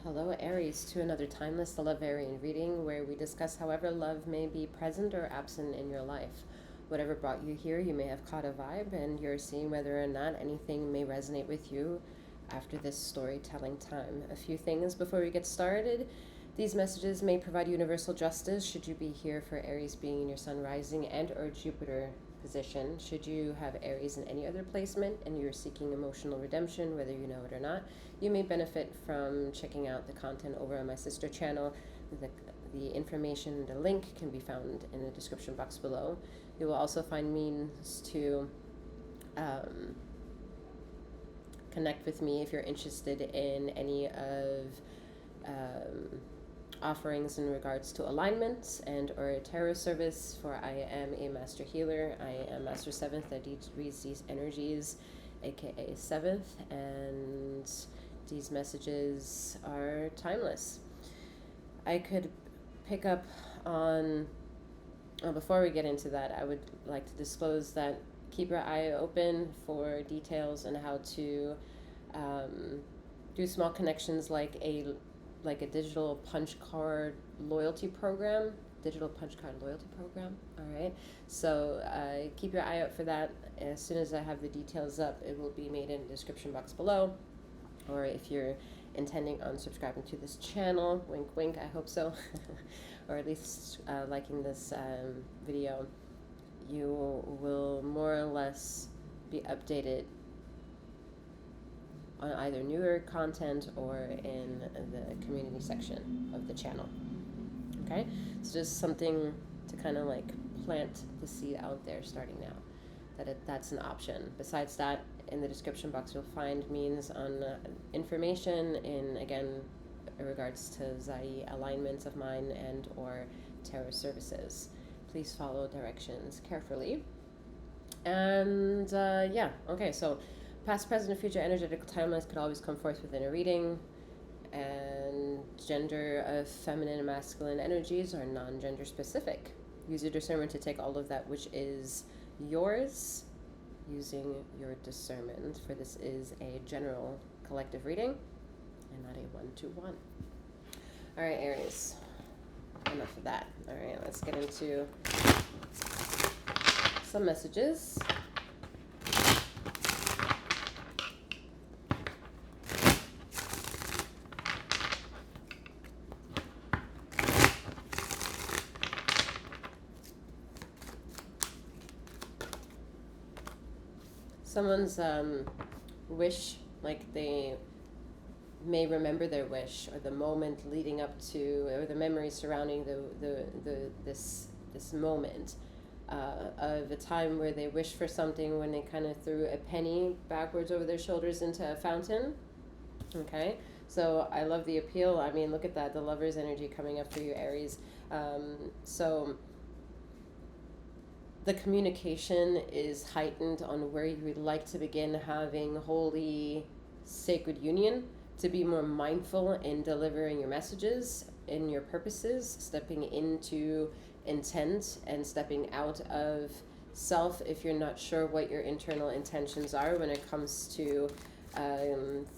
Hello, Aries, to another timeless Lovarian reading where we discuss however love may be present or absent in your life. Whatever brought you here, you may have caught a vibe, and you're seeing whether or not anything may resonate with you after this storytelling time. A few things before we get started. These messages may provide universal justice should you be here for Aries being in your Sun rising and or Jupiter position. Should you have Aries in any other placement and you're seeking emotional redemption, whether you know it or not, you may benefit from checking out the content over on my sister channel. The information, the link can be found in the description box below. You will also find means to connect with me if you're interested in any of offerings in regards to alignments and or a tarot service, for I am a master healer. I am Master 7th that reads these energies, aka 7th, and these messages are timeless. I could pick up on, before we get into that, I would like to disclose that keep your eye open for details on how to do small connections like a digital punch card loyalty program. All right. So keep your eye out for that. As soon as I have the details up, it will be made in the description box below. Or if you're intending on subscribing to this channel, wink, wink, I hope so, or at least liking this video, you will more or less be updated on either newer content or in the community section of the channel. Okay, so just something to kind of like plant the seed out there starting now, that's an option. Besides that, in the description box you'll find means on information in, again, in regards to 𝗖𝘀𝗵𝗔𝗽𝗽 alignments of mine and or tarot services. Please follow directions carefully. And yeah, okay, so past, present, and future energetic timelines could always come forth within a reading, and gender of feminine and masculine energies are non-gender specific. Use your discernment to take all of that which is yours using your discernment, for this is a general collective reading and not a one-to-one. All right, Aries, enough of that. All right, let's get into some messages. Someone's wish, like they may remember their wish or the moment leading up to, or the memories surrounding this moment of a time where they wished for something when they kind of threw a penny backwards over their shoulders into a fountain. Okay, so I love the appeal. I mean, look at that, the lover's energy coming up for you, Aries. So the communication is heightened on where you would like to begin having holy, sacred union, to be more mindful in delivering your messages, in your purposes, stepping into intent and stepping out of self if you're not sure what your internal intentions are when it comes to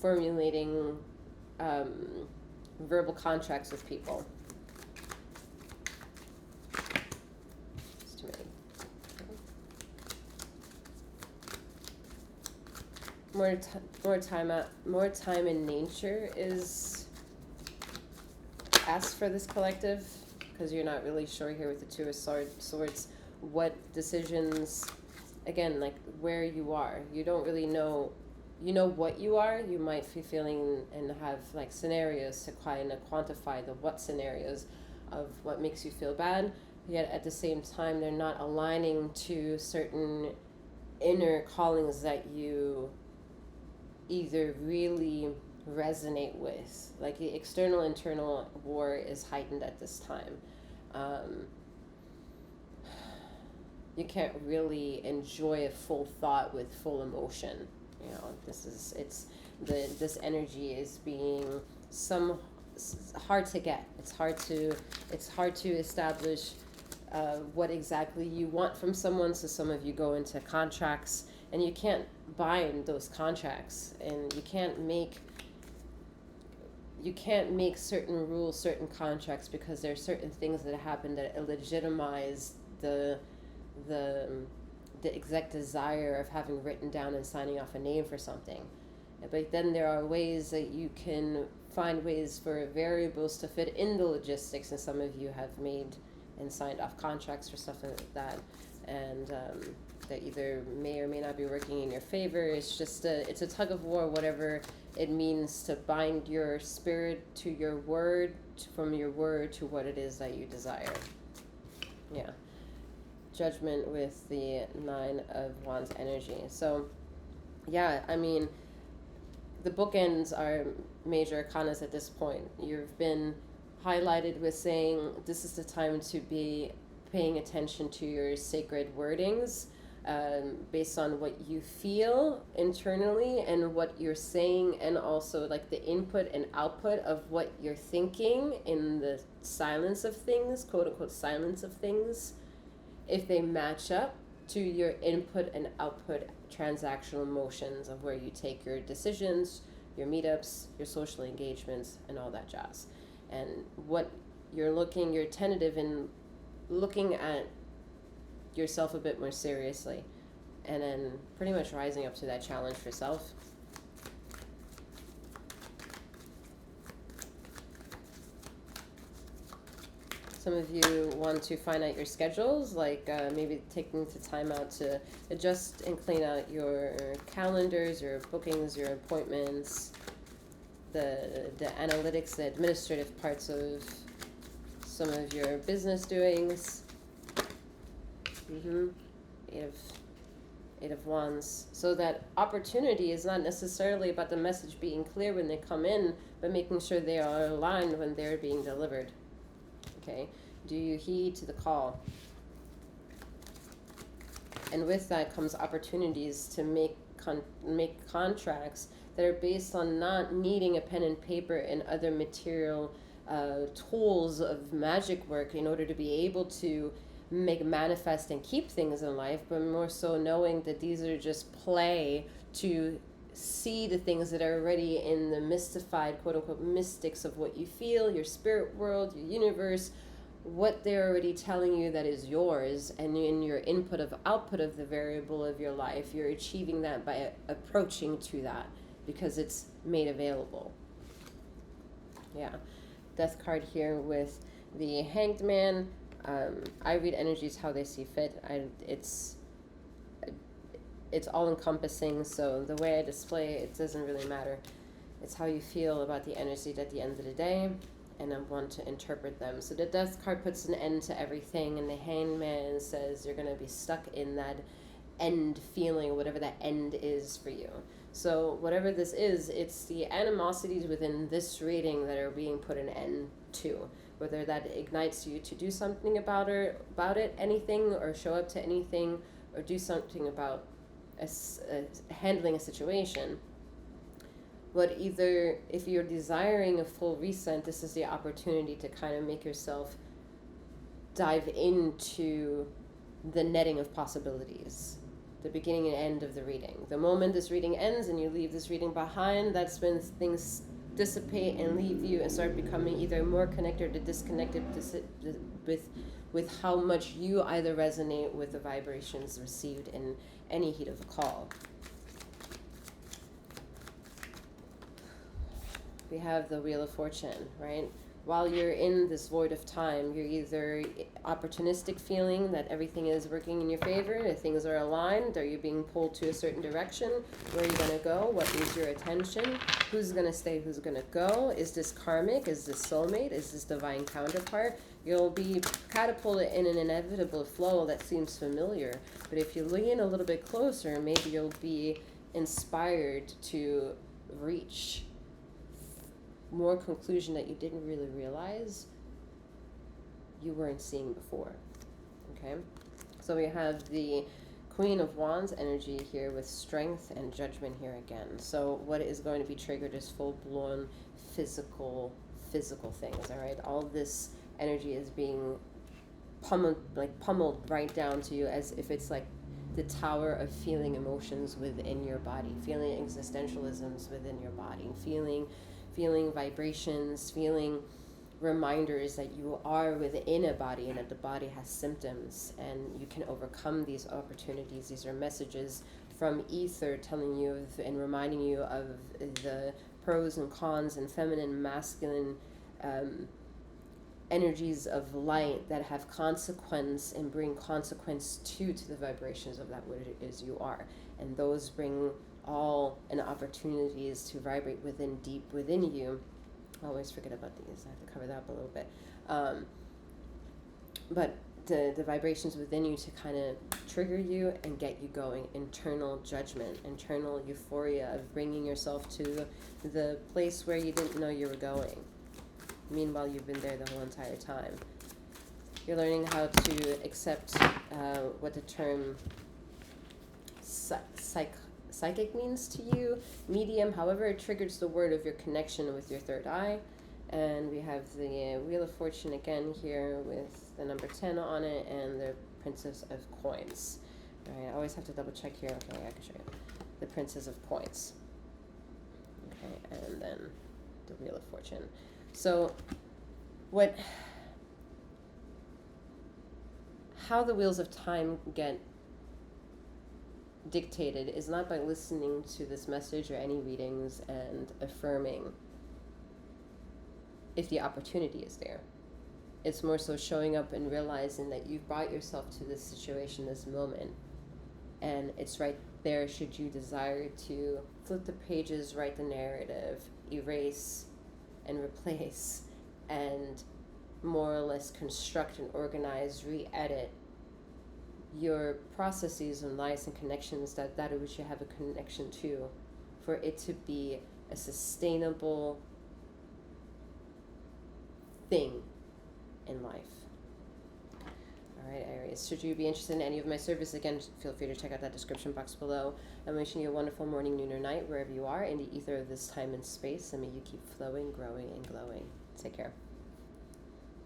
formulating verbal contracts with people. More time in nature is asked for this collective, because you're not really sure here with the Two of Swords what decisions, again, like where you are. You don't really know, you know what you are. You might be feeling and have like scenarios to kind of quantify the what scenarios of what makes you feel bad, yet at the same time they're not aligning to certain inner callings that you either really resonate with. Like the external internal war is heightened at this time. You can't really enjoy a full thought with full emotion. You know, this energy is being hard to get. It's hard to establish what exactly you want from someone. So some of you go into contracts and you can't bind those contracts, and you can't make you can't make certain rules, certain contracts, because there are certain things that happen that illegitimize the exact desire of having written down and signing off a name for something. But then there are ways that you can find ways for variables to fit in the logistics, and some of you have made and signed off contracts for stuff like that, and that either may or may not be working in your favor. It's just it's a tug of war, whatever it means to bind your spirit to your word, from your word to what it is that you desire. Yeah. Judgment with the 9 of Wands energy. So, yeah, I mean, the bookends are major arcanas at this point. You've been highlighted with saying this is the time to be paying attention to your sacred wordings, based on what you feel internally and what you're saying, and also like the input and output of what you're thinking in the silence of things, quote unquote silence of things, if they match up to your input and output transactional motions of where you take your decisions, your meetups, your social engagements, and all that jazz. And what you're tentative in looking at yourself a bit more seriously, and then pretty much rising up to that challenge for self. Some of you want to find out your schedules, like maybe taking the time out to adjust and clean out your calendars, your bookings, your appointments, the analytics, the administrative parts of some of your business doings. Eight of Wands. So that opportunity is not necessarily about the message being clear when they come in, but making sure they are aligned when they're being delivered. Okay, do you heed to the call? And with that comes opportunities to make contracts that are based on not needing a pen and paper and other material tools of magic work in order to be able to make manifest and keep things in life, but more so knowing that these are just play to see the things that are already in the mystified, quote unquote, mystics of what you feel, your spirit world, your universe, what they're already telling you that is yours, and in your input of output of the variable of your life, you're achieving that by approaching to that because it's made available. Yeah. Death card here with the Hanged Man. I read energies how they see fit. It's all encompassing, so the way I display it doesn't really matter. It's how you feel about the energies at the end of the day, and I want to interpret them. So the Death card puts an end to everything, and the Hanged Man says you're going to be stuck in that end feeling, whatever that end is for you. So whatever this is, it's the animosities within this reading that are being put an end to. Whether that ignites you to do something about it, anything, or show up to anything, or do something about handling a situation. But either, if you're desiring a full reset, this is the opportunity to kind of make yourself dive into the netting of possibilities, the beginning and end of the reading. The moment this reading ends and you leave this reading behind, that's when things dissipate and leave you and start becoming either more connected or disconnected with how much you either resonate with the vibrations received in any heat of the call. We have the Wheel of Fortune, right? While you're in this void of time, you're either opportunistic feeling that everything is working in your favor, that things are aligned, or you're being pulled to a certain direction. Where are you going to go? What needs your attention? Who's going to stay? Who's going to go? Is this karmic? Is this soulmate? Is this divine counterpart? You'll be catapulted in an inevitable flow that seems familiar. But if you lean a little bit closer, maybe you'll be inspired to reach more conclusion that you didn't really realize you weren't seeing before. Okay, so we have the Queen of Wands energy here with strength and judgment here again. So what is going to be triggered is full-blown physical things. All right, all this energy is being pummeled right down to you, as if it's like the tower of feeling emotions within your body, feeling existentialisms within your body, feeling feeling vibrations, feeling reminders that you are within a body and that the body has symptoms and you can overcome these opportunities. These are messages from ether telling you and reminding you of the pros and cons and feminine, masculine energies of light that have consequence and bring consequence to the vibrations of that what it is you are. And those bring all and opportunities to vibrate within, deep within you. I always forget about these. I have to cover that up a little bit. But the vibrations within you to kind of trigger you and get you going. Internal judgment, internal euphoria of bringing yourself to the place where you didn't know you were going. Meanwhile, you've been there the whole entire time. You're learning how to accept what the term psychic means to you, medium, however it triggers the word of your connection with your third eye. And we have the Wheel of Fortune again here with the number 10 on it and the Princess of Coins. All right, I always have to double check here. Okay, I can show you. The Princess of Coins. Okay, and then the Wheel of Fortune. So how the wheels of time get dictated is not by listening to this message or any readings and affirming if the opportunity is there. It's more so showing up and realizing that you've brought yourself to this situation, this moment, and it's right there should you desire to flip the pages, write the narrative, erase and replace, and more or less construct and organize, re-edit your processes and lives and connections that which you have a connection to, for it to be a sustainable thing in life. All right, Aries, should you be interested in any of my service, again, feel free to check out that description box below. I'm wishing you a wonderful morning, noon, or night, wherever you are in the ether of this time and space, and may you keep flowing, growing, and glowing. Take care.